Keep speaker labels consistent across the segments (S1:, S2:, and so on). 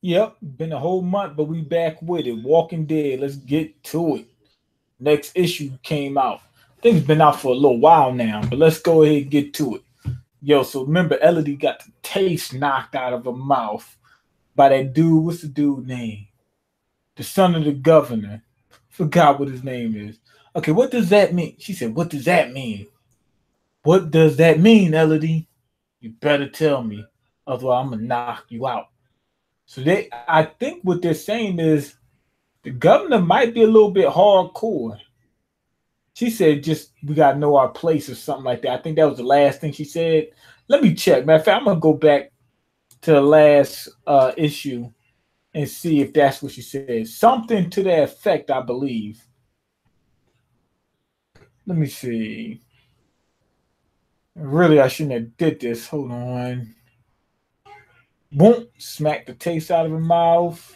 S1: Yep, been a whole month, but we back with it. Walking Dead. Let's get to it. Next issue came out. I think it's been out for a little while now, but let's go ahead and get to it. Yo, so remember, Elodie got the taste knocked out of her mouth by that dude. What's the dude name? The son of the governor. Forgot what his name is. Okay, what does that mean? She said, "What does that mean? What does that mean, Elodie? You better tell me, otherwise I'm gonna knock you out." So I think what they're saying is the governor might be a little bit hardcore. She said, "Just we gotta know our place" or something like that. I think that was the last thing she said. Let me check. Matter of fact, I'm gonna go back to the last issue and see if that's what she said. Something to that effect, I believe. Let me see. Really, I shouldn't have did this. Hold on. Won't smack the taste out of her mouth.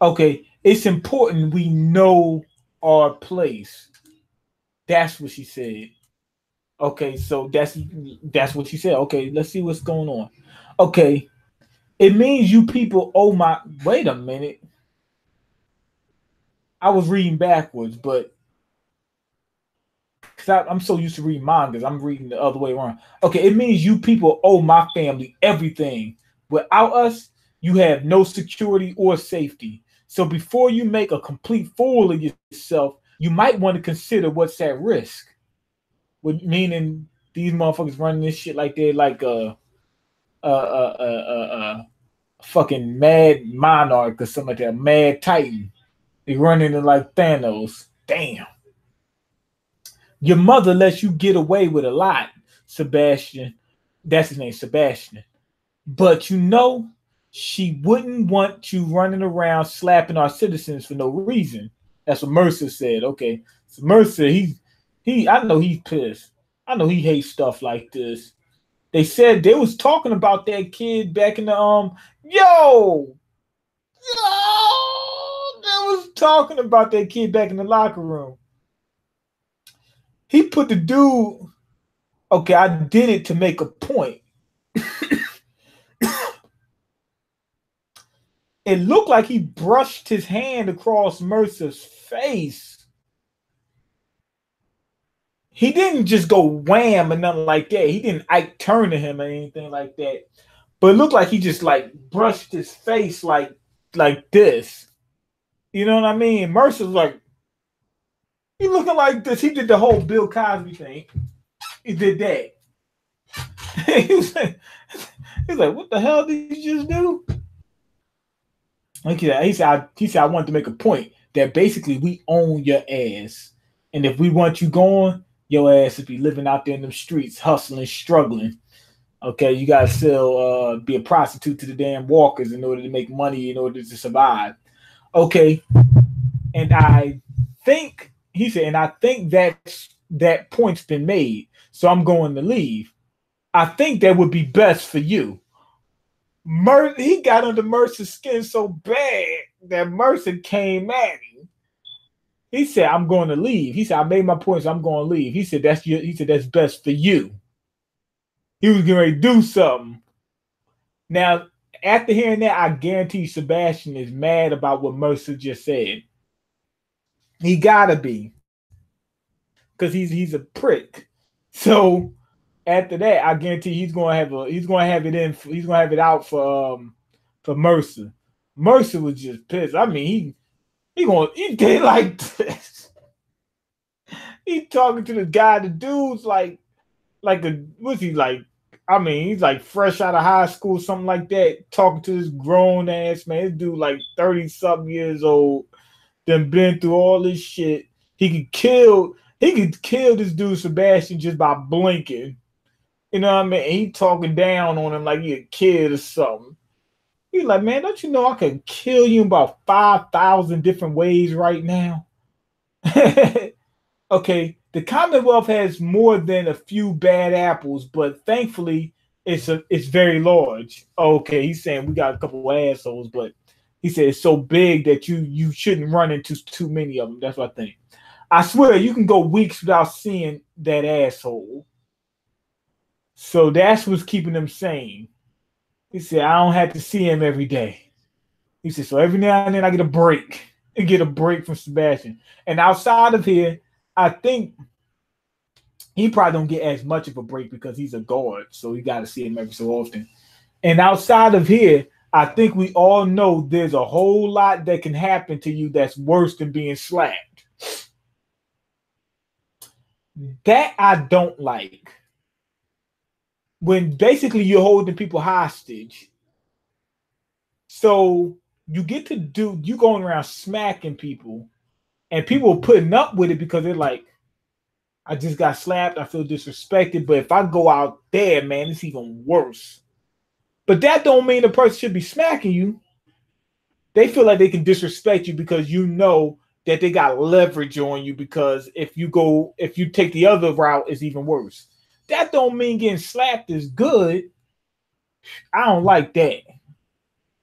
S1: Okay, it's important we know our place. That's what she said. Okay, so that's what she said. Okay, let's see what's going on. Okay, it means you people owe my. Wait a minute. I was reading backwards, but because I'm so used to reading mangas, I'm reading the other way around. Okay, it means you people owe my family everything. Without us, you have no security or safety. So before you make a complete fool of yourself, you might want to consider what's at risk. With meaning these motherfuckers running this shit like they're like a fucking mad monarch or something like that, mad titan. They running it like Thanos. Damn. Your mother lets you get away with a lot, Sebastian. That's his name, Sebastian. But you know, she wouldn't want you running around slapping our citizens for no reason. That's what Mercer said. Okay. So Mercer, I know he's pissed. I know he hates stuff like this. They said they was talking about that kid back in the yo, they was talking about that kid back in the locker room. He put the dude. Okay, I did it to make a point. It looked like he brushed his hand across Mercer's face. He didn't just go wham or nothing like that. He didn't Ike turn to him or anything like that. But it looked like he just like brushed his face like this. You know what I mean? Mercer's like, he looking like this. He did the whole Bill Cosby thing. He did that. he, was like, he was like, what the hell did you just do? Okay, he said, I wanted to make a point that basically we own your ass. And if we want you going, your ass would be living out there in the streets, hustling, struggling. Okay, you gotta still be a prostitute to the damn walkers in order to make money, in order to survive. Okay, and I think he said, and I think that point's been made. So I'm going to leave. I think that would be best for you. He got under Mercer's skin so bad that Mercer came at him. He said, "I'm going to leave." He said, "I made my point, so I'm going to leave." He said, He said, "That's best for you." He was getting ready to do something. Now, after hearing that, I guarantee Sebastian is mad about what Mercer just said. He gotta be, because he's a prick. So after that, I guarantee he's gonna have it in. He's gonna have it out for Mercer. Mercer was just pissed. I mean, he did like this. He talking to the guy. The dude's like a what's he like? I mean, he's like fresh out of high school, something like that. Talking to this grown ass man. This dude like 30 something years old. Then been through all this shit. He could kill this dude Sebastian just by blinking. You know what I mean? And he talking down on him like he a kid or something. He's like, man, don't you know I can kill you in about 5,000 different ways right now? Okay, the Commonwealth has more than a few bad apples, but thankfully it's very large. Okay, he's saying we got a couple of assholes, but he said it's so big that you shouldn't run into too many of them. That's what I think. I swear you can go weeks without seeing that asshole. So that's what's keeping them sane. He said, I don't have to see him every day. He said, so every now and then I get a break. I get a break from Sebastian. And outside of here, I think he probably don't get as much of a break because he's a guard. So you got to see him every so often. And outside of here, I think we all know there's a whole lot that can happen to you that's worse than being slapped. That I don't like. When basically you're holding people hostage. So you get to you going around smacking people, and people are putting up with it because they're like, I just got slapped, I feel disrespected, but if I go out there, man, it's even worse. But that don't mean the person should be smacking you. They feel like they can disrespect you because you know that they got leverage on you, because if you take the other route, it's even worse. That don't mean getting slapped is good. I don't like that.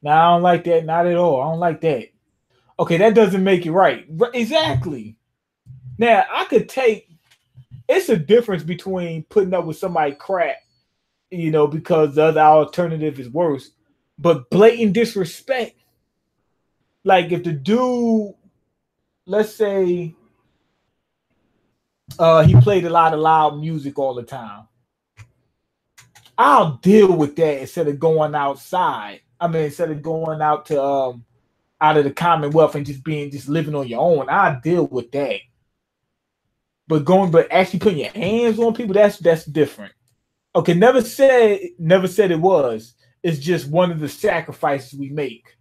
S1: No, I don't like that. Not at all. I don't like that. Okay, that doesn't make it right. Exactly. Now, it's a difference between putting up with somebody crap, because the other alternative is worse. But blatant disrespect. Like if the dude, let's say, he played a lot of loud music all the time. I'll deal with that instead of going outside. Instead of going out to out of the Commonwealth and just living on your own, I'll deal with that. But actually putting your hands on people, that's different. Okay, never said it was. It's just one of the sacrifices we make.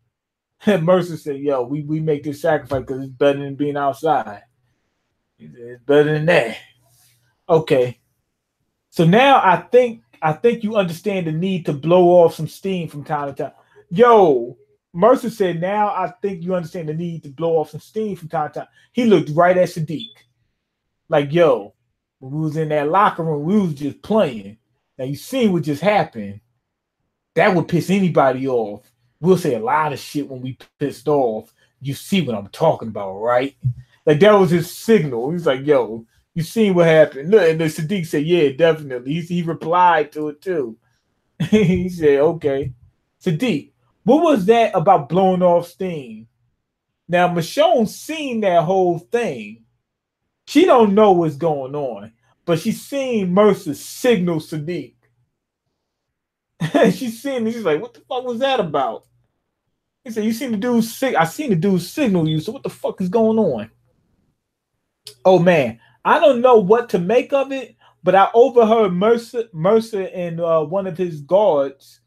S1: And Mercer said, yo, we make this sacrifice because it's better than being outside. It's better than that. Okay. So now I think you understand the need to blow off some steam from time to time. Yo, Mercer said, now I think you understand the need to blow off some steam from time to time. He looked right at Sadiq. Like, yo, when we was in that locker room, we was just playing. Now you seen what just happened. That would piss anybody off. We'll say a lot of shit when we pissed off. You see what I'm talking about, right? Like that was his signal. He's like, yo, you seen what happened? Look, and then Sadiq said, yeah, definitely. He replied to it too. He said, okay. Sadiq, what was that about blowing off steam? Now, Michonne's seen that whole thing. She don't know what's going on, but she's seen Mercer signal Sadiq. She's like, what the fuck was that about? He said, you seen the dude I seen the dude signal you, so what the fuck is going on? Oh man, I don't know what to make of it, but I overheard Mercer and one of his guards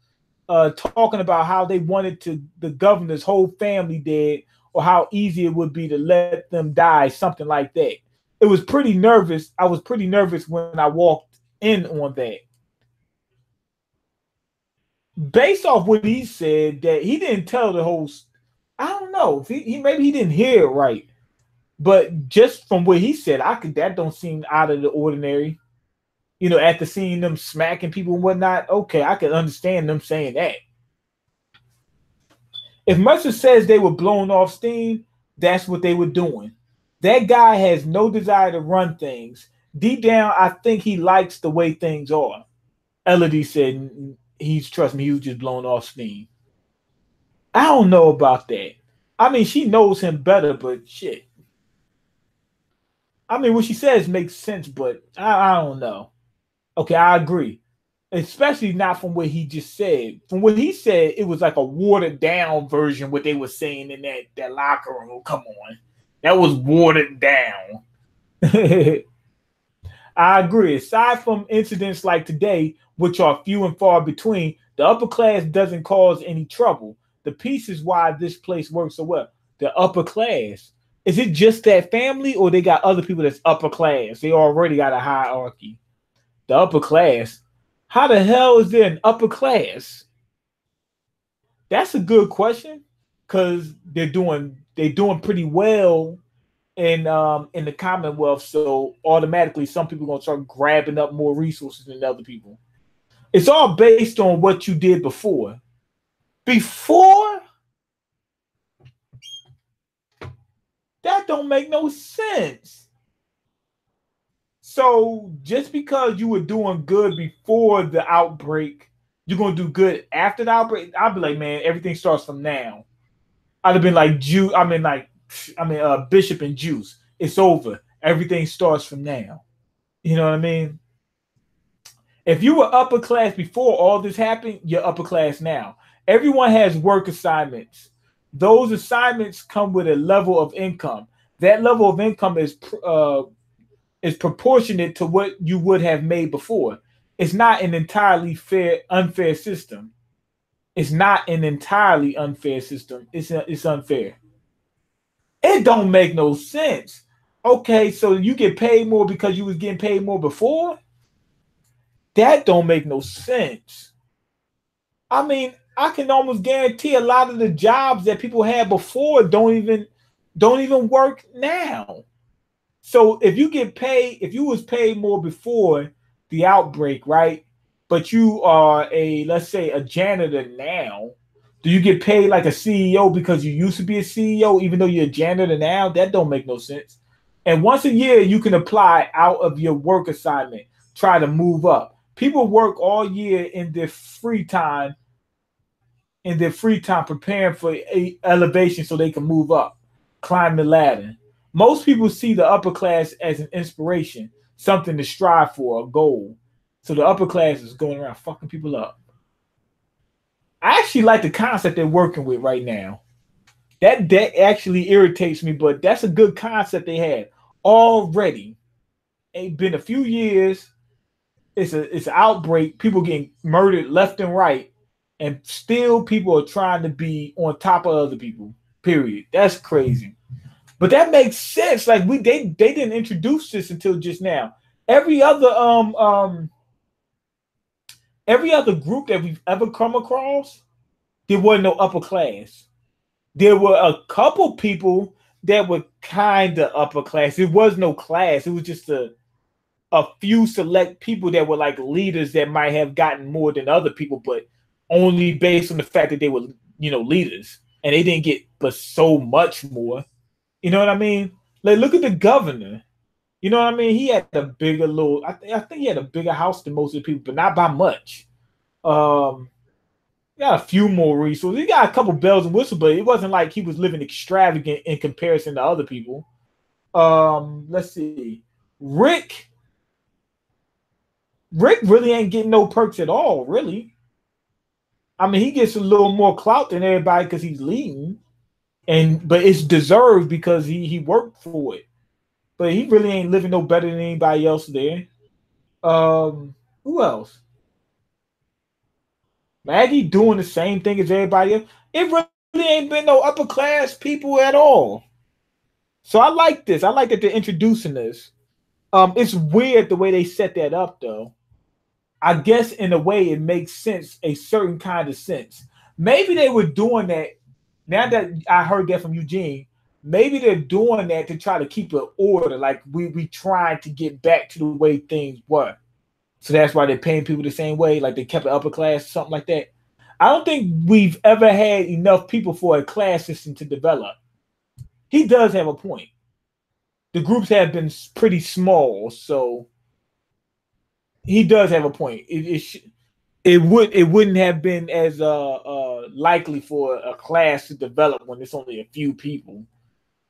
S1: talking about how they wanted the governor's whole family dead, or how easy it would be to let them die, something like that. It was pretty nervous. I was pretty nervous when I walked in on that. Based off what he said, that he didn't tell the whole. I don't know. Maybe he didn't hear it right, but just from what he said, that don't seem out of the ordinary. After seeing them smacking people and whatnot, okay, I can understand them saying that. If Mercer says they were blowing off steam, that's what they were doing. That guy has no desire to run things. Deep down, I think he likes the way things are. Elodie said, trust me, he was just blowing off steam. I don't know about that. She knows him better, but shit. What she says makes sense, but I don't know. Okay, I agree. Especially not from what he just said. From what he said, it was like a watered down version what they were saying in that locker room. Come on. That was watered down. I agree. Aside from incidents like today, which are few and far between, the upper class doesn't cause any trouble. The piece is why this place works so well. The upper class. Is it just that family, or they got other people that's upper class? They already got a hierarchy. The upper class. How the hell is there an upper class? That's a good question, because they're doing pretty well in the Commonwealth, so automatically some people are gonna start grabbing up more resources than other people. It's all based on what you did before. Before? That don't make no sense. So just because you were doing good before the outbreak, you're gonna do good after the outbreak? I'll be like, man, everything starts from now. I'd have been like Jew. Bishop and Juice. It's over. Everything starts from now. You know what I mean? If you were upper class before all this happened, you're upper class now. Everyone has work assignments. Those assignments come with a level of income. That level of income is proportionate to what you would have made before. It's not an entirely unfair system. It's not an entirely unfair system. It's unfair. It don't make no sense. Okay, so you get paid more because you was getting paid more before? That don't make no sense. I mean, I can almost guarantee a lot of the jobs that people had before don't even work now. So if you was paid more before the outbreak, right? But you are let's say a janitor now, do you get paid like a CEO because you used to be a CEO even though you're a janitor now? That don't make no sense. And once a year you can apply out of your work assignment, try to move up. People work all year in their free time preparing for elevation so they can move up, climb the ladder. Most people see the upper class as an inspiration, something to strive for, a goal. So the upper class is going around fucking people up. I actually like the concept they're working with right now. That actually irritates me, but that's a good concept they had already. It's been a few years. It's an outbreak. People getting murdered left and right, and still people are trying to be on top of other people. Period. That's crazy. But that makes sense. Like they didn't introduce this until just now. Every other group that we've ever come across, there wasn't no upper class. There were a couple people that were kind of upper class. It was no class. It was just a few select people that were like leaders that might have gotten more than other people, but only based on the fact that they were, leaders, and they didn't get but so much more. You know what I mean? Like, look at the governor. You know what I mean? He had a bigger little. I think he had a bigger house than most of the people, but not by much. He got a few more resources. He got a couple bells and whistles, but it wasn't like he was living extravagant in comparison to other people. Let's see. Rick really ain't getting no perks at all, really. I mean, he gets a little more clout than everybody because he's leading, but it's deserved because he worked for it. But he really ain't living no better than anybody else there. Who else? Maggie doing the same thing as everybody else. It really ain't been no upper class people at all. So I like this. I like that they're introducing this. It's weird the way they set that up, though. I guess in a way it makes sense, a certain kind of sense. Maybe they were doing that. Now that I heard that from Eugene, maybe they're doing that to try to keep it order. Like we tried to get back to the way things were. So that's why they're paying people the same way, like they kept it upper class, something like that. I don't think we've ever had enough people for a class system to develop. He does have a point. The groups have been pretty small, so he does have a point. It wouldn't have been as likely for a class to develop when it's only a few people.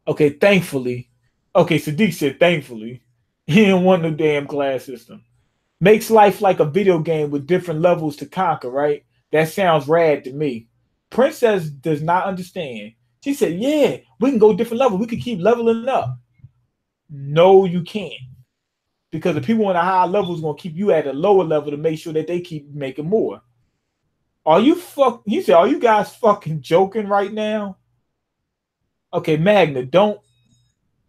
S1: Okay, thankfully. Okay, Sadiq said thankfully. He didn't want no damn class system. Makes life like a video game with different levels to conquer, right? That sounds rad to me. Princess does not understand. She said, yeah, we can go different levels. We can keep leveling up. No, you can't. Because the people on the higher level is going to keep you at a lower level to make sure that they keep making more. He said, are you guys fucking joking right now? Okay, Magna, don't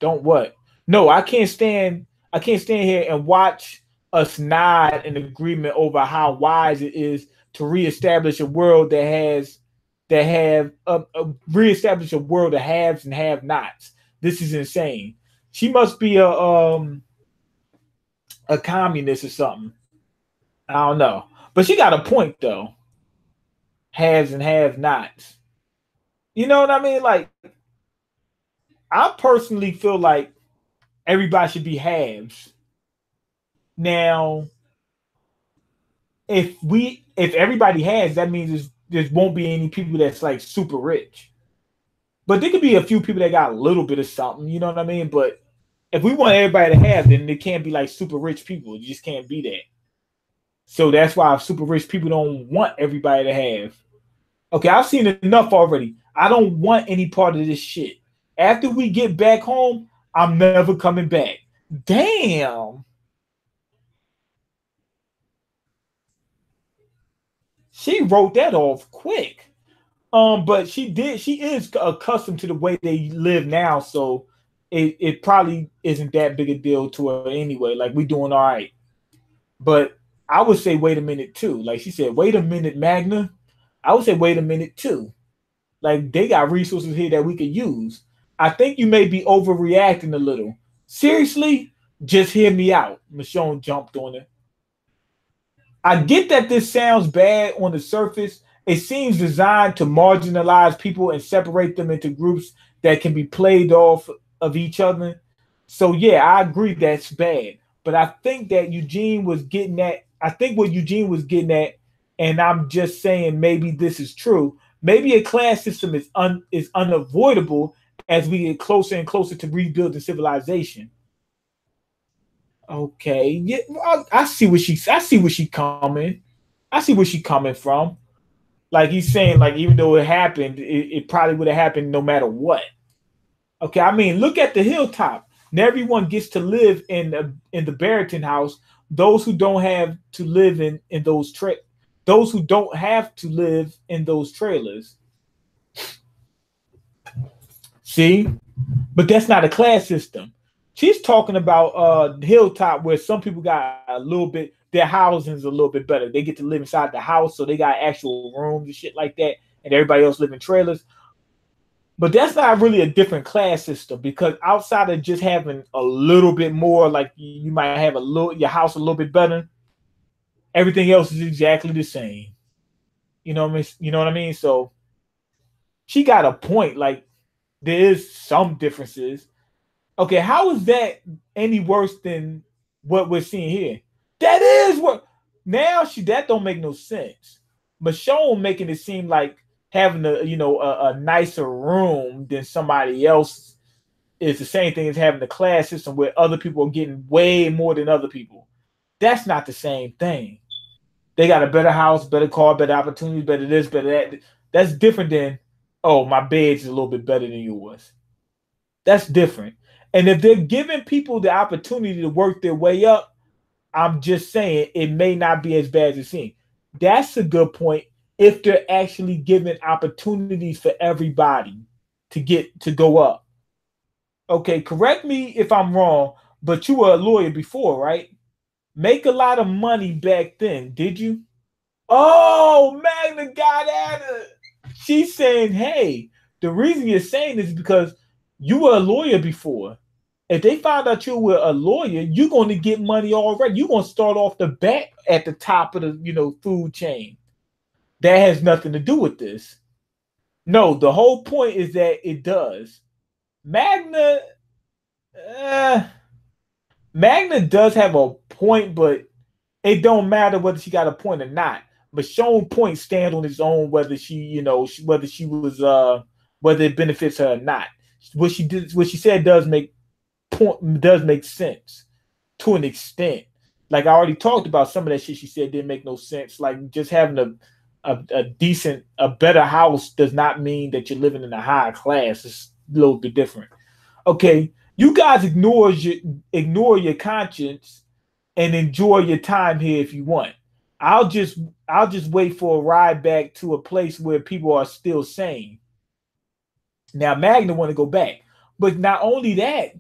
S1: what? No, I can't stand here and watch us nod in agreement over how wise it is to reestablish a world reestablish a world of haves and have-nots. This is insane. She must be a communist or something. I don't know. But she got a point though. Haves and have-nots. You know what I mean? Like, I personally feel like everybody should be haves. Now, if everybody has, that means there won't be any people that's like super rich. But there could be a few people that got a little bit of something, you know what I mean? But if we want everybody to have, then it can't be like super rich people. You just can't be that. So that's why super rich people don't want everybody to have. Okay, I've seen enough already. I don't want any part of this shit. After we get back home, I'm never coming back. Damn. She wrote that off quick. But she is accustomed to the way they live now, so it probably isn't that big a deal to her anyway. Like we doing all right. But I would say wait a minute too. Like she said, wait a minute, Magna. I would say wait a minute too. Like they got resources here that we could use. I think you may be overreacting a little. Seriously, just hear me out. Michonne jumped on it. I get that this sounds bad on the surface. It seems designed to marginalize people and separate them into groups that can be played off of each other. So yeah, I agree that's bad. But I think that Eugene was getting at, I think what Eugene was getting at, and I'm just saying maybe this is true. Maybe a class system is unavoidable as we get closer and closer to rebuilding civilization. Okay, yeah, I see what she coming. I see where she coming from. Like he's saying, like even though it happened, it probably would have happened no matter what. Okay, I mean, look at the hilltop. Now everyone gets to live in the Barrington house. Those who don't have to live in those who don't have to live in those trailers. See, but that's not a class system. She's talking about hilltop where some people got a little bit their housing's a little bit better. They get to live inside the house, so they got actual rooms and shit like that, and everybody else live in trailers. But that's not really a different class system because outside of just having a little bit more, like you might have a little your house a little bit better, everything else is exactly the same. You know what I mean? You know what I mean? So she got a point. Like there is some differences. Okay, how is that any worse than what we're seeing here? That is what now she that don't make no sense. Michonne making it seem like having a nicer room than somebody else is the same thing as having a class system where other people are getting way more than other people. That's not the same thing. They got a better house, better car, better opportunities, better this, better that. That's different than, oh, my bed's a little bit better than yours. That's different. And if they're giving people the opportunity to work their way up, I'm just saying it may not be as bad as it seems. That's a good point if they're actually giving opportunities for everybody to go up. Okay, correct me if I'm wrong, but you were a lawyer before, right? Make a lot of money back then, did you? Oh, Magna got at her. She's saying, hey, the reason you're saying this is because you were a lawyer before. If they find out you were a lawyer, you're going to get money already. You're going to start off the bat at the top of the food chain. That has nothing to do with this. No, the whole point is that it does. Magna, uh, Magna does have a point, but it don't matter whether she got a point or not. Michonne's point stand on its own, whether whether she was whether it benefits her or not. What she said does make sense to an extent. Like I already talked about some of that shit she said didn't make no sense. Like just having a better house does not mean that you're living in a higher class. It's a little bit different. Okay, you guys ignore your conscience and enjoy your time here if you want. I'll just wait for a ride back to a place where people are still sane. Now Magna want to go back, but not only that,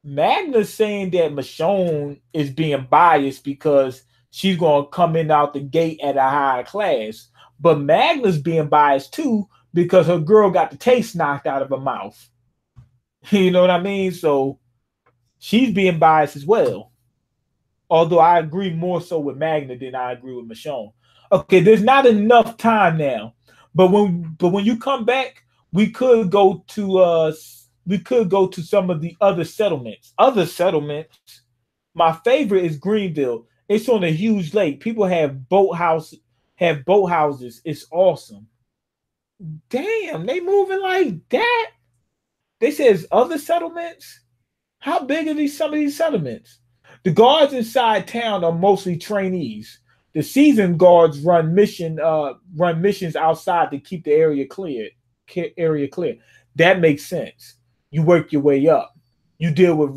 S1: Magna's saying that Michonne is being biased because she's going to come in out the gate at a higher class. But Magna's being biased too because her girl got the taste knocked out of her mouth. You know what I mean? So she's being biased as well. Although I agree more so with Magna than I agree with Michonne. Okay, there's not enough time now. But when you come back, we could go to some of the other settlements. Other settlements. My favorite is Greenville. It's on a huge lake. People have boathouses. It's awesome. Damn, they moving like that. They says other settlements. How big are some of these settlements? The guards inside town are mostly trainees. The seasoned guards run missions outside to keep the area clear. That makes sense. You work your way up. You deal with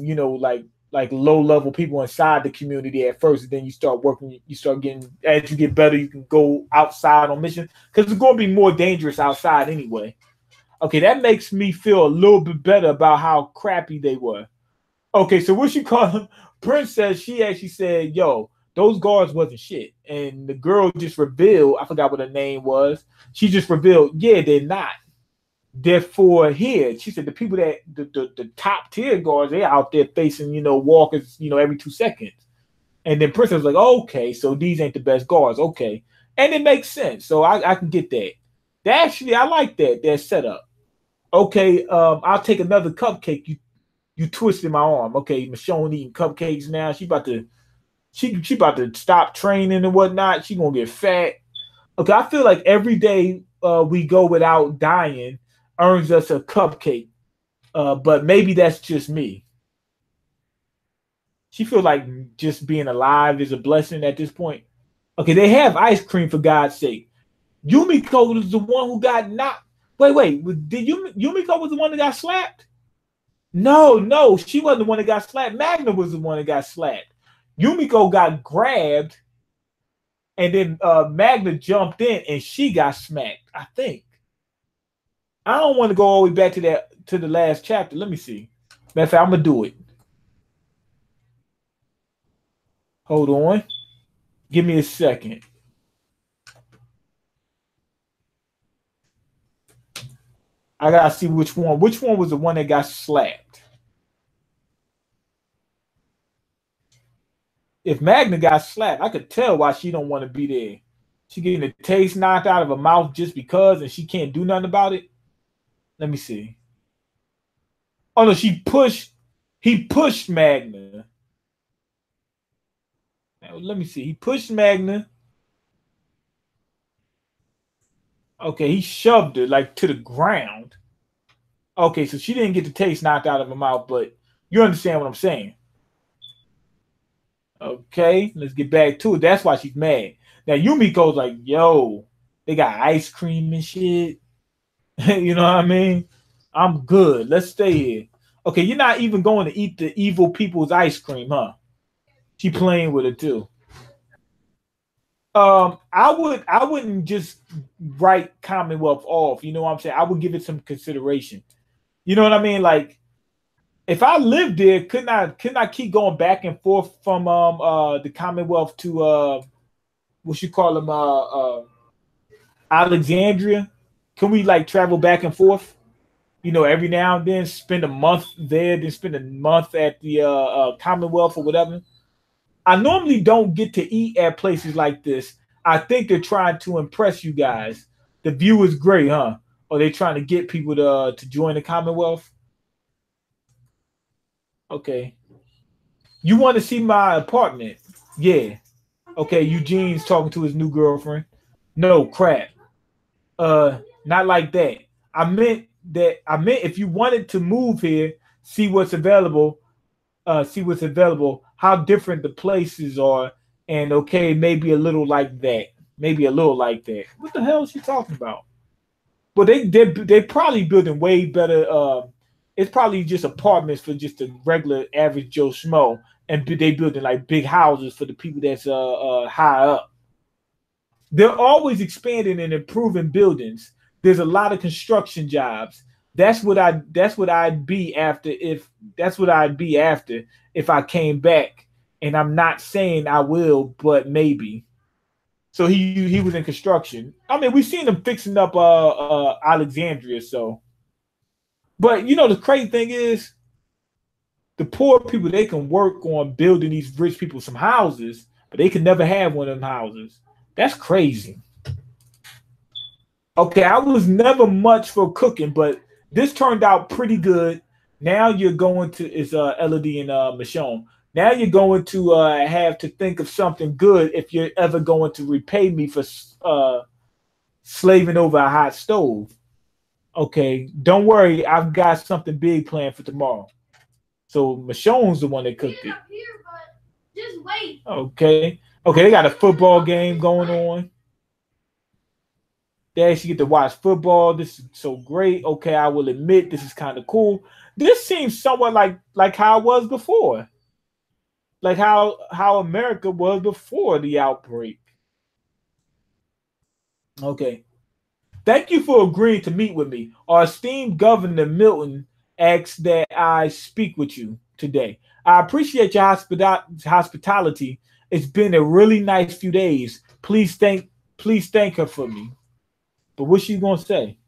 S1: like low level people inside the community at first, and then you start working. You start getting, as you get better, you can go outside on missions because it's going to be more dangerous outside anyway. Okay, that makes me feel a little bit better about how crappy they were. Okay, so what you call them? Princess, she actually said, yo, those guards wasn't shit. And the girl just revealed, I forgot what her name was. She just revealed, yeah, they're not. Therefore, here, she said the people that the top tier guards, they're out there facing, walkers, every 2 seconds. And then Princess was like, okay, so these ain't the best guards. Okay. And it makes sense. So I can get that. Actually, I like that setup. Okay, I'll take another cupcake. You twisted my arm. Okay, Michonne eating cupcakes now. She about to stop training and whatnot. She gonna get fat. Okay, I feel like every day we go without dying earns us a cupcake. But maybe that's just me. She feels like just being alive is a blessing at this point. Okay, they have ice cream for God's sake. Yumiko was the one who got knocked. Wait. Did Yumiko was the one that got slapped? No, she wasn't the one that got slapped. Magna was the one that got slapped. Yumiko got grabbed, and then Magna jumped in, and she got smacked, I think. I don't want to go all the way back to the last chapter. Let me see. Matter of fact, I'm going to do it. Hold on. Give me a second. I gotta see which one. Which one was the one that got slapped? If Magna got slapped, I could tell why she don't want to be there. She getting the taste knocked out of her mouth just because, and she can't do nothing about it. Let me see. Oh no, he pushed Magna. Now, let me see. He pushed Magna. Okay, he shoved her like to the ground. Okay, so she didn't get the taste knocked out of her mouth, but you understand what I'm saying. Okay, let's get back to it. That's why she's mad. Now Yumiko's like, yo, they got ice cream and shit. You know what I mean? I'm good. Let's stay here. Okay, you're not even going to eat the evil people's ice cream, huh? She playing with it too. I wouldn't just write Commonwealth off. You know what I'm saying? I would give it some consideration. You know what I mean? Like, if I lived there, couldn't I keep going back and forth from the Commonwealth to what you call them Alexandria? Can we like travel back and forth? Every now and then, spend a month there, then spend a month at the Commonwealth or whatever. I normally don't get to eat at places like this. I think they're trying to impress you guys. The view is great, huh? Or they trying to get people to join the Commonwealth? Okay. You want to see my apartment? Yeah. Okay, Eugene's talking to his new girlfriend. No, crap. Not like that. I meant if you wanted to move here, see what's available, how different the places are, and okay, maybe a little like that. What the hell is she talking about? Well, they probably building way better. It's probably just apartments for just a regular average Joe Schmo, and they building like big houses for the people that's high up. They're always expanding and improving buildings. There's a lot of construction jobs. That's what I'd be after if I came back. And I'm not saying I will, but maybe. So he was in construction. I mean, we've seen him fixing up Alexandria. So, but the crazy thing is, the poor people, they can work on building these rich people some houses, but they can never have one of them houses. That's crazy. Okay, I was never much for cooking, but this turned out pretty good. Now you're going to Elodie and Michonne. Now you're going to have to think of something good if you're ever going to repay me for slaving over a hot stove. Okay, don't worry, I've got something big planned for tomorrow. So Michonne's the one that cooked it. Just wait. Okay. Okay, they got a football game going on. They actually get to watch football. This is so great. Okay, I will admit this is kind of cool. This seems somewhat like how it was before. Like how America was before the outbreak. Okay. Thank you for agreeing to meet with me. Our esteemed Governor Milton asks that I speak with you today. I appreciate your hospitality. It's been a really nice few days. Please thank her for me. But what's she gonna say?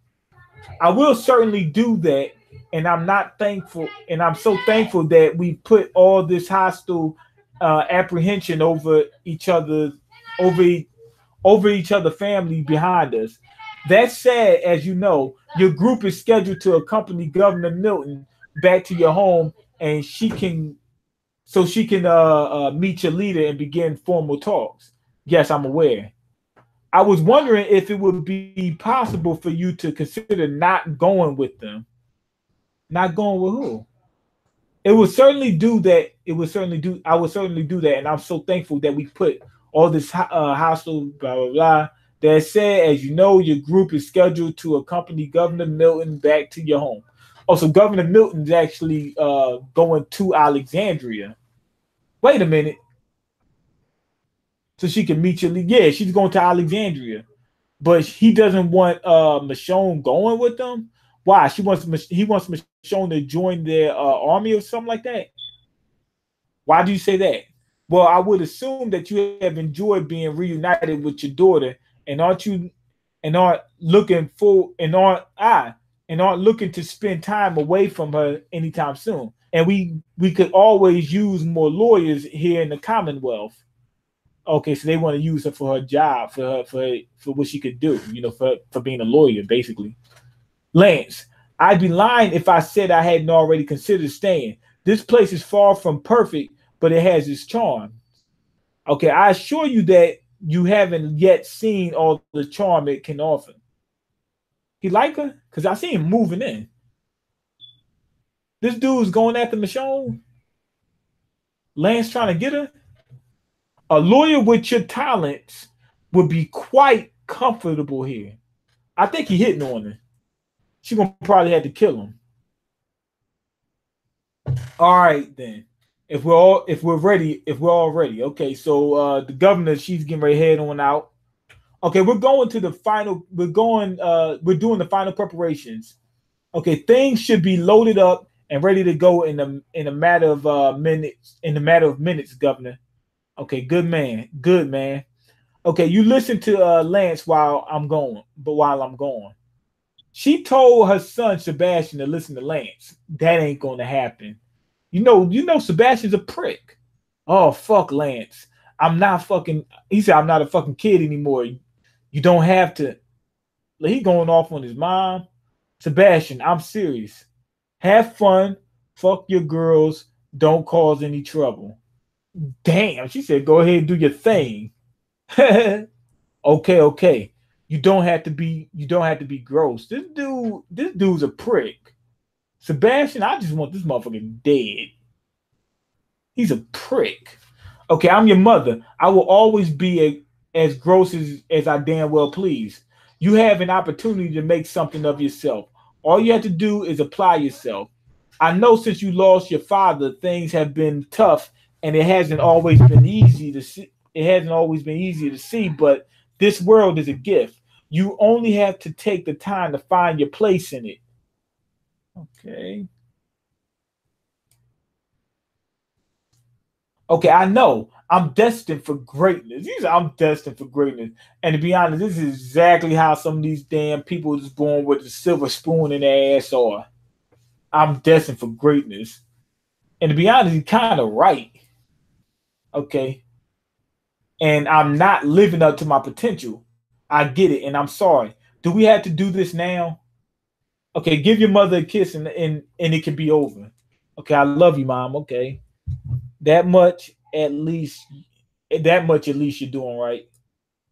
S1: I will certainly do that, and I'm not thankful, and I'm so thankful that we put all this hostile apprehension over over each other family behind us. That said, as you know, your group is scheduled to accompany Governor Milton back to your home, and she can meet your leader and begin formal talks. Yes, I'm aware. I was wondering if it would be possible for you to consider not going with them. Not going with who? It would certainly do that. It would certainly do. I would certainly do that, and I'm so thankful that we put all this hostile blah blah blah. That said, as you know, your group is scheduled to accompany Governor Milton back to your home. Also, Governor Milton's actually going to Alexandria. Wait a minute, so she can meet your leader. Yeah, she's going to Alexandria, but he doesn't want Michonne going with them. Why? He wants Michonne to join their army or something like that. Why do you say that? Well, I would assume that you have enjoyed being reunited with your daughter, and aren't looking to spend time away from her anytime soon. And we could always use more lawyers here in the Commonwealth. Okay, so they want to use her for her job, for what she could do, for being a lawyer, basically. Lance, I'd be lying if I said I hadn't already considered staying. This place is far from perfect, but it has its charm. Okay, I assure you that you haven't yet seen all the charm it can offer. He like her? Because I see him moving in. This dude's going after Michonne. Lance trying to get her. A lawyer with your talents would be quite comfortable here. I think he hitting on her. She gonna probably have to kill him. All right then. If we're all ready. Okay, so the governor, she's getting ready to head on out. Okay, we're going to the final. We're doing the final preparations. Okay, things should be loaded up and ready to go in a matter of minutes. In a matter of minutes, Governor. Okay, good man. Good man. Okay, you listen to Lance while I'm gone. She told her son Sebastian to listen to Lance. That ain't gonna happen. Sebastian's a prick. Oh fuck Lance. I'm not fucking he said I'm not a fucking kid anymore. You don't have to. Like, he going off on his mom. Sebastian, I'm serious. Have fun. Fuck your girls. Don't cause any trouble. Damn, she said go ahead and do your thing. Okay. You don't have to be gross. This dude's a prick. Sebastian, I just want this motherfucker dead. He's a prick. Okay, I'm your mother. I will always be as gross as I damn well please. You have an opportunity to make something of yourself. All you have to do is apply yourself. I know since you lost your father, things have been tough, and it hasn't always been easy to see. It hasn't always been easy to see, but this world is a gift. You only have to take the time to find your place in it. Okay. Okay, I know. I'm destined for greatness. I'm destined for greatness. And to be honest, this is exactly how some of these damn people is born with a silver spoon in their ass are. I'm destined for greatness. And to be honest, he's kind of right. Okay. And I'm not living up to my potential. I get it, and I'm sorry. Do we have to do this now? Okay, give your mother a kiss and it can be over. Okay, I love you, mom. Okay. That much at least you're doing right.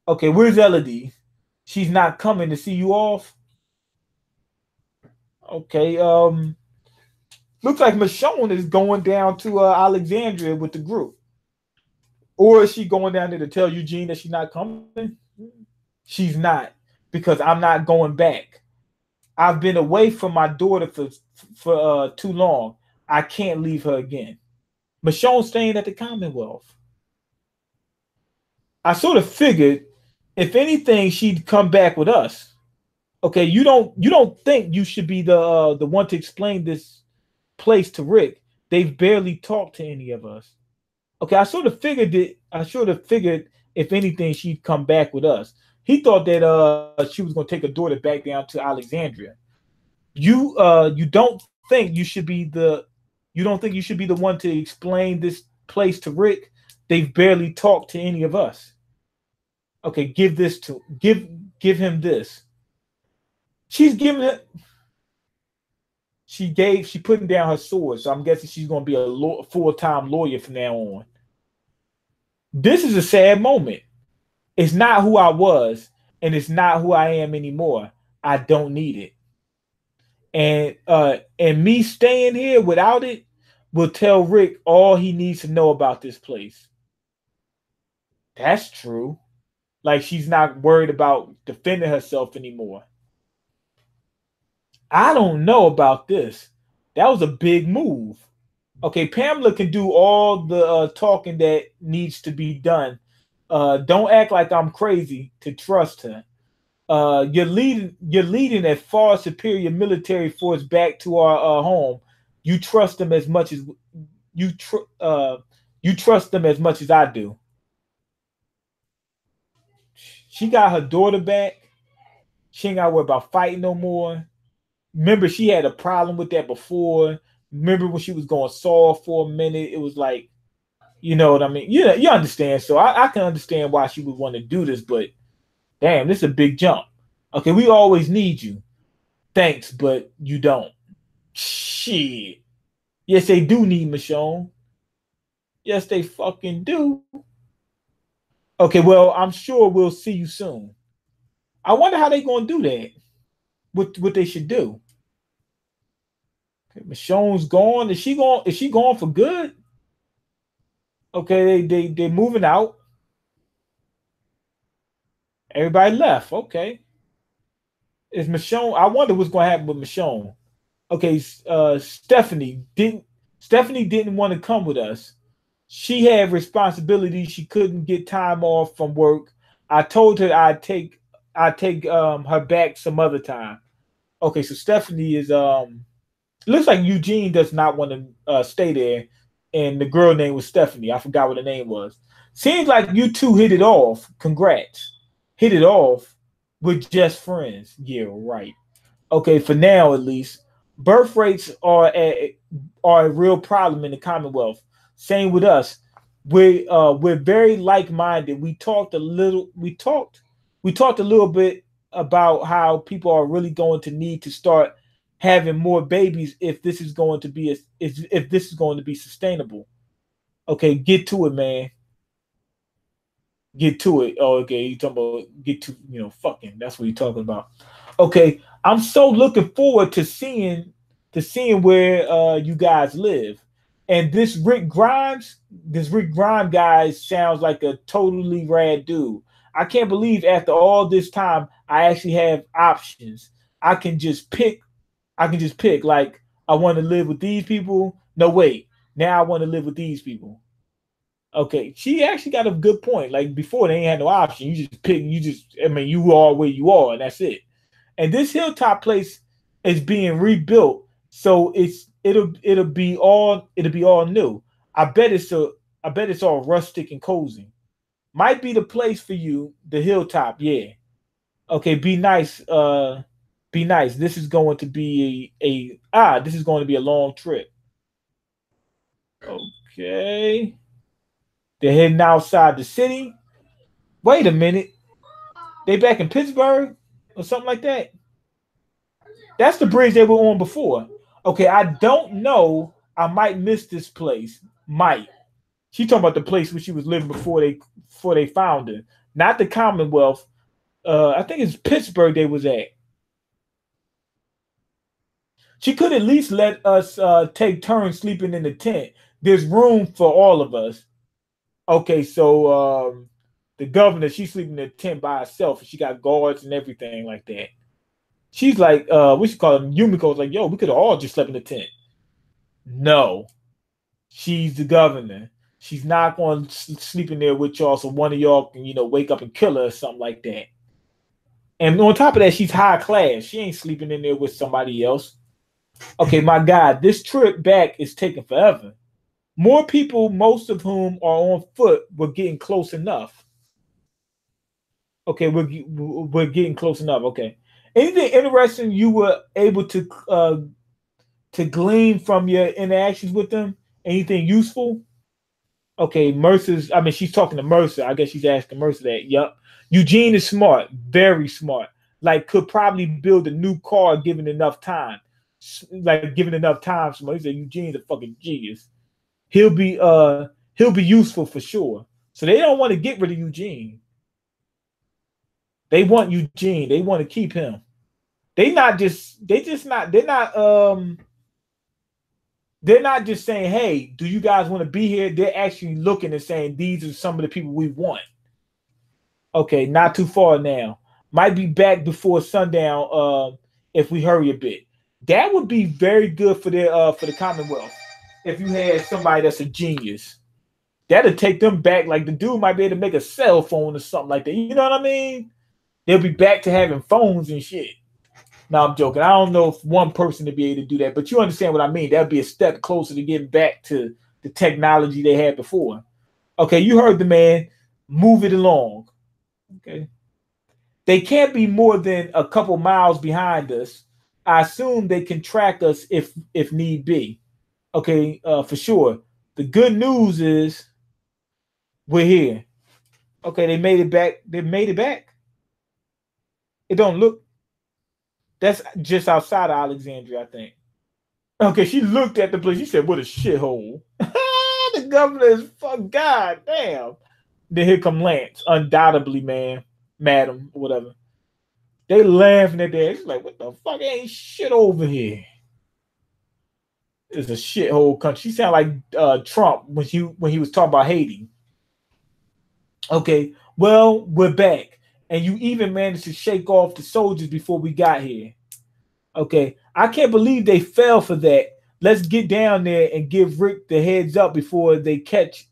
S1: Okay, where's Elodie? She's not coming to see you off. Okay. Looks like Michonne is going down to Alexandria with the group. Or is she going down there to tell Eugene that she's not coming? She's not, because I'm not going back. I've been away from my daughter for too long. I can't leave her again. Michonne's staying at the Commonwealth. I sort of figured, if anything, she'd come back with us. Okay, you don't think you should be the one to explain this place to Rick? They've barely talked to any of us. Okay, I sort of figured, if anything, she'd come back with us. He thought that she was gonna take her daughter back down to Alexandria. You don't think you should be the you don't think you should be the one to explain this place to Rick? They've barely talked to any of us. Okay, give him this. She's giving it. She putting down her sword, so I'm guessing she's gonna be a full-time lawyer from now on. This is a sad moment. It's not who I was, and it's not who I am anymore. I don't need it. And me staying here without it will tell Rick all he needs to know about this place. That's true. Like, she's not worried about defending herself anymore. I don't know about this. That was a big move. Okay, Pamela can do all the talking that needs to be done. Don't act like I'm crazy to trust her. You're leading a far superior military force back to our home. You trust them as much as you trust them as much as I do. She got her daughter back. She ain't got to worry about fighting no more. Remember, she had a problem with that before. Remember when she was going soft for a minute? It was like, you know what I mean? You understand. So I can understand why she would want to do this, but damn, this is a big jump. Okay, we always need you. Thanks, but you don't. Shit. Yes, they do need Michonne. Yes, they fucking do. Okay, well, I'm sure we'll see you soon. I wonder how they gonna do that. What they should do. Okay, Michonne's gone. Is she gone for good? Okay, they moving out. Everybody left. Okay. Is Michonne? I wonder what's gonna happen with Michonne. Okay, Stephanie didn't want to come with us. She had responsibilities. She couldn't get time off from work. I told her I'd take her back some other time. Okay, so Stephanie is looks like Eugene does not want to stay there, and the girl name was Stephanie. I forgot what her name was. Seems like you two hit it off. Congrats, hit it off with just friends. Yeah, right. Okay, for now at least. Birth rates are a real problem in the Commonwealth. Same with us. We're very like-minded. We talked a little bit about how people are really going to need to start having more babies if this is going to be if this is going to be sustainable. Okay, get to it, man. Get to it. Oh, okay. You talking about get to fucking. That's what you're talking about. Okay, I'm so looking forward to seeing where you guys live. And this Rick Grimes guy sounds like a totally rad dude. I can't believe after all this time I actually have options. I can just pick. I can just pick. Like, I want to live with these people. No, wait. Now I want to live with these people. Okay, she actually got a good point. Like, before, they ain't had no option. You just pick. I mean, you are where you are, and that's it. And this hilltop place is being rebuilt, so it'll be all new. I bet it's all rustic and cozy. Might be the place for you, the hilltop. Yeah. Okay. Be nice. Be nice. This is going to be this is going to be a long trip. Okay. They're heading outside the city. Wait a minute. They back in Pittsburgh or something like that. That's the bridge they were on before. Okay, I don't know. I might miss this place. Might. She talking about the place where she was living before they found her. Not the Commonwealth. I think it's Pittsburgh they was at. She could at least let us take turns sleeping in the tent. There's room for all of us. Okay, so the governor, she's sleeping in the tent by herself. She got guards and everything like that. She's like, we should call him Yumiko's like, yo, we could have all just slept in the tent. No, she's the governor. She's not going to sleep in there with y'all, so one of y'all can, wake up and kill her or something like that. And on top of that, she's high class. She ain't sleeping in there with somebody else. Okay, my God, this trip back is taking forever. More people, most of whom are on foot, were getting close enough. Okay, we're getting close enough. Okay. Anything interesting you were able to glean from your interactions with them? Anything useful? Okay, she's talking to Mercer. I guess she's asking Mercer that. Yup. Eugene is smart, very smart. Like, could probably build a new car given enough time. Like, given enough time. Somebody said Eugene's a fucking genius. He'll be useful for sure. So they don't want to get rid of Eugene. They want Eugene. They want to keep him. They're not just saying, hey, do you guys want to be here? They're actually looking and saying, these are some of the people we want. Okay, not too far now. Might be back before sundown if we hurry a bit. That would be very good for the Commonwealth. If you had somebody that's a genius. That'll take them back. Like, the dude might be able to make a cell phone or something like that. You know what I mean? They'll be back to having phones and shit. No, I'm joking. I don't know if one person to be able to do that, but you understand what I mean. That'd be a step closer to getting back to the technology they had before. Okay, you heard the man. Move it along. Okay. They can't be more than a couple miles behind us. I assume they can track us if need be. Okay, for sure. The good news is we're here. Okay, they made it back. They made it back. It don't look. That's just outside of Alexandria, I think. Okay, she looked at the place. She said, what a shithole. The governor is fuck. God damn. Then here come Lance. Undoubtedly, man. Madam, whatever. They laughing at that. It's like, what the fuck? Ain't shit over here. It's a shithole country. She sounded like Trump when he was talking about Haiti. Okay, well, we're back. And you even managed to shake off the soldiers before we got here. Okay, I can't believe they fell for that. Let's get down there and give Rick the heads up before they catch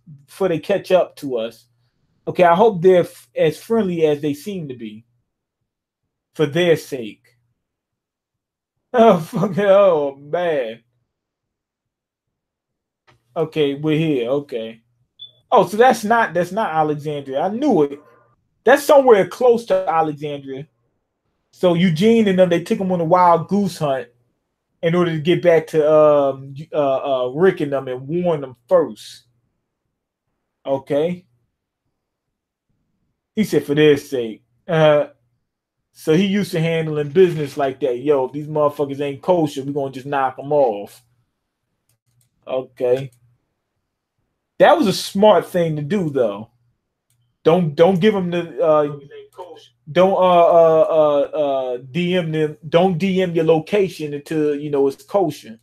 S1: up to us. Okay, I hope they're as friendly as they seem to be. For their sake. Oh, fucking, oh, man. Okay, we're here. Okay. Oh, so that's not Alexandria. I knew it. That's somewhere close to Alexandria. So Eugene and them, they took them on a wild goose hunt in order to get back to Rick and them and warn them first. Okay. He said for their sake. So he used to handling business like that. Yo, if these motherfuckers ain't kosher, we're gonna just knock them off. Okay. That was a smart thing to do, though. Don't give them the don't DM them. Don't DM your location until it's kosher.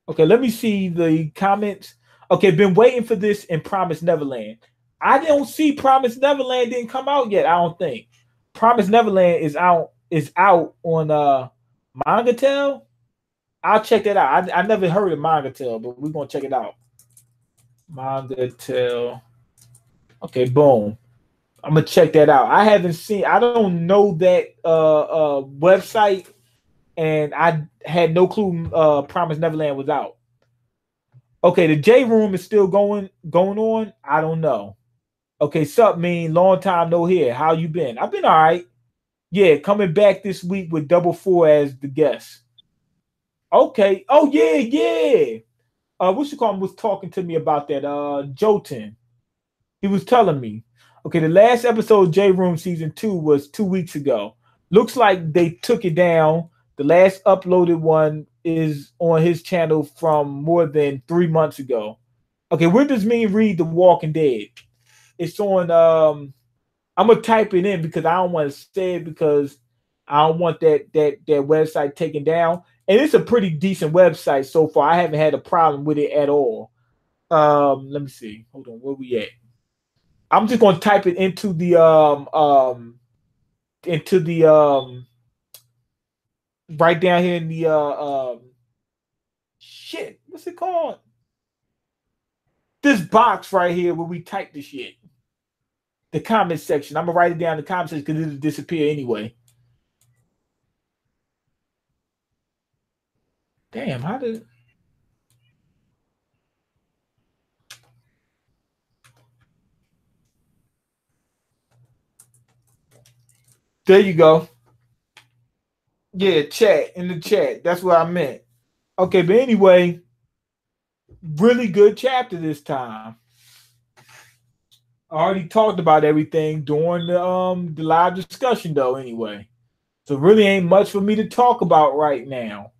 S1: Okay, let me see the comments. Okay, been waiting for this in Promise Neverland. I don't see Promise Neverland didn't come out yet. I don't think Promise Neverland is out on Mangatel. I'll check that out. I never heard of Mangatel, but we're gonna check it out. Mangatel. Okay, boom. I'm gonna check that out. I don't know that website, and I had no clue Promise Neverland was out. Okay, the J Room is still going on. I don't know. Okay, sup, mean long time no hear. How you been? I've been all right. Yeah, coming back this week with Double 4 as the guest. Okay. Oh yeah. What you call him was talking to me about that. Jotun. He was telling me. Okay, the last episode of J Room season 2 was 2 weeks ago. Looks like they took it down. The last uploaded one is on his channel from more than 3 months ago. Okay, where does Mean read The Walking Dead? It's on I'm gonna type it in because I don't want to say it because I don't want that website taken down. And it's a pretty decent website so far. I haven't had a problem with it at all. Let me see. Hold on, where we at? I'm just gonna type it into the right down here in the shit. What's it called? This box right here where we type the shit. The comment section. I'm gonna write it down in the comment section because it'll disappear anyway. Damn, how did? There you go. Yeah, chat in the chat. That's what I meant. Okay, but anyway, really good chapter this time. I already talked about everything during the live discussion though. Anyway, so really ain't much for me to talk about right now.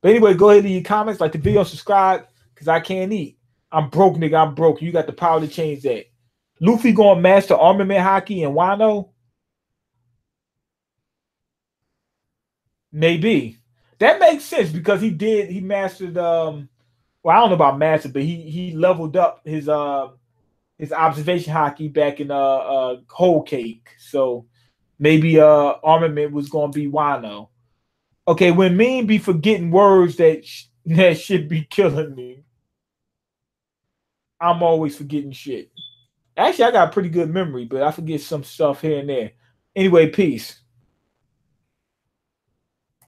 S1: But anyway, go ahead and leave your comments, like the video, subscribe, because I can't eat. I'm broke, nigga. I'm broke. You got the power to change that. Luffy going master armament hockey and Wano? Maybe. That makes sense because he mastered well, I don't know about master, but he leveled up his observation hockey back in Whole Cake. So maybe armament was gonna be Wano. Okay, when Mean be forgetting words that should be killing me. I'm always forgetting shit. Actually, I got a pretty good memory, but I forget some stuff here and there. Anyway, peace.